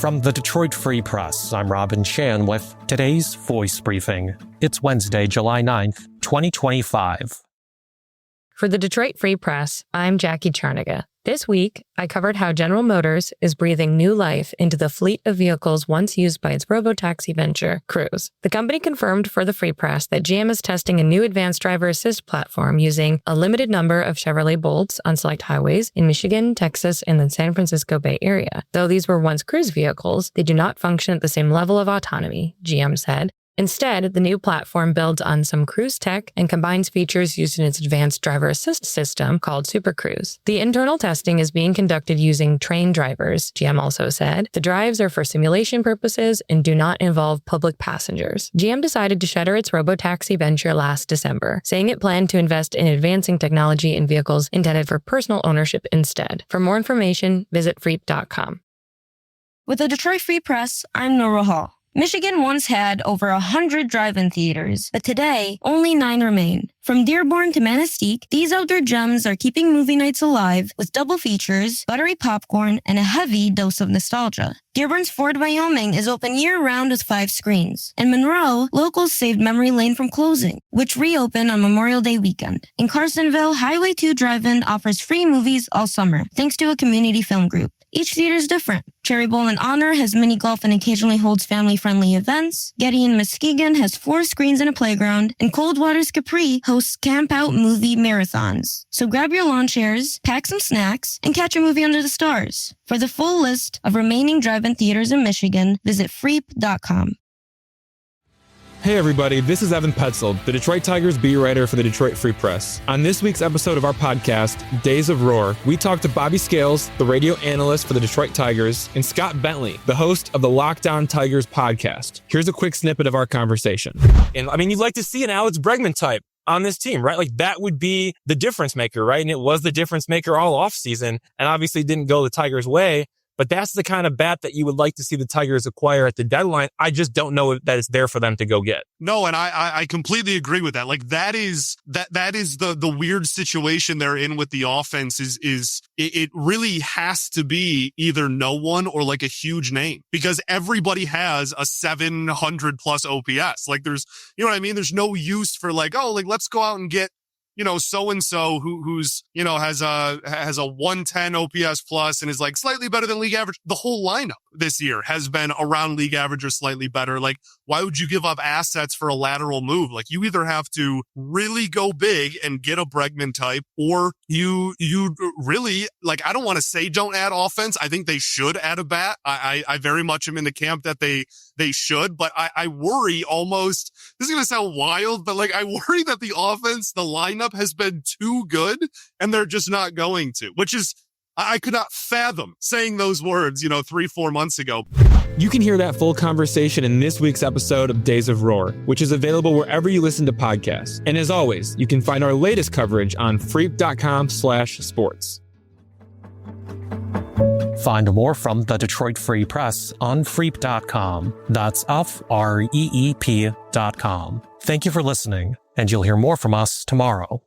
From the Detroit Free Press, I'm Robin Chan with today's Voice Briefing. It's Wednesday, July 9th, 2025. For the Detroit Free Press, I'm Jackie Charniga. This week, I covered how General Motors is breathing new life into the fleet of vehicles once used by its robotaxi venture, Cruise. The company confirmed for the Free Press that GM is testing a new advanced driver assist platform using a limited number of Chevrolet Bolts on select highways in Michigan, Texas, and the San Francisco Bay Area. Though these were once Cruise vehicles, they do not function at the same level of autonomy, GM said. Instead, the new platform builds on some Cruise tech and combines features used in its advanced driver assist system called Super Cruise. The internal testing is being conducted using trained drivers, GM also said. The drives are for simulation purposes and do not involve public passengers. GM decided to shutter its robotaxi venture last December, saying it planned to invest in advancing technology in vehicles intended for personal ownership instead. For more information, visit freep.com. With the Detroit Free Press, I'm Nora Hall. Michigan once had over 100 drive-in theaters, but today, only 9 remain. From Dearborn to Manistee, these outdoor gems are keeping movie nights alive with double features, buttery popcorn, and a heavy dose of nostalgia. Dearborn's Ford, Wyoming is open year-round with 5 screens. In Monroe, locals saved Memory Lane from closing, which reopened on Memorial Day weekend. In Carsonville, Highway 2 Drive-In offers free movies all summer, thanks to a community film group. Each theater is different. Cherry Bowl and Honor has mini golf and occasionally holds family-friendly events. Getty in Muskegon has 4 screens and a playground. And Coldwater's Capri hosts camp-out movie marathons. So grab your lawn chairs, pack some snacks, and catch a movie under the stars. For the full list of remaining drive-in theaters in Michigan, visit freep.com. Hey everybody, this is Evan Petzold, the Detroit Tigers beat writer for the Detroit Free Press. On this week's episode of our podcast, Days of Roar, we talked to Bobby Scales, the radio analyst for the Detroit Tigers, and Scott Bentley, the host of the Locked On Tigers podcast. Here's a quick snippet of our conversation. And I mean, you'd like to see an Alex Bregman type on this team, right? Like that would be the difference maker, right? And it was the difference maker all offseason, and obviously didn't go the Tigers' way. But that's the kind of bat that you would like to see the Tigers acquire at the deadline. I just don't know that it's there for them to go get. No, and I completely agree with that. Like that is the weird situation they're in with the offense is it really has to be either no one or like a huge name, because everybody has a 700 plus OPS. Like there's, you know what I mean? There's no use for like, oh, like let's go out and get, you know, so-and-so who's, you know, has a 110 OPS plus and is like slightly better than league average. The whole lineup this year has been around league average or slightly better. Like, why would you give up assets for a lateral move? Like, you either have to really go big and get a Bregman type, or you really, like, I don't want to say don't add offense. I think they should add a bat. I very much am in the camp that they should, but I worry almost, this is going to sound wild, but like, I worry that the offense, the lineup has been too good and they're just not going to, which is, I could not fathom saying those words, 3-4 months ago. You can hear that full conversation in this week's episode of Days of Roar, which is available wherever you listen to podcasts. And as always, you can find our latest coverage on freep.com/sports. Find more from the Detroit Free Press on freep.com. That's freep.com. Thank you for listening, and you'll hear more from us tomorrow.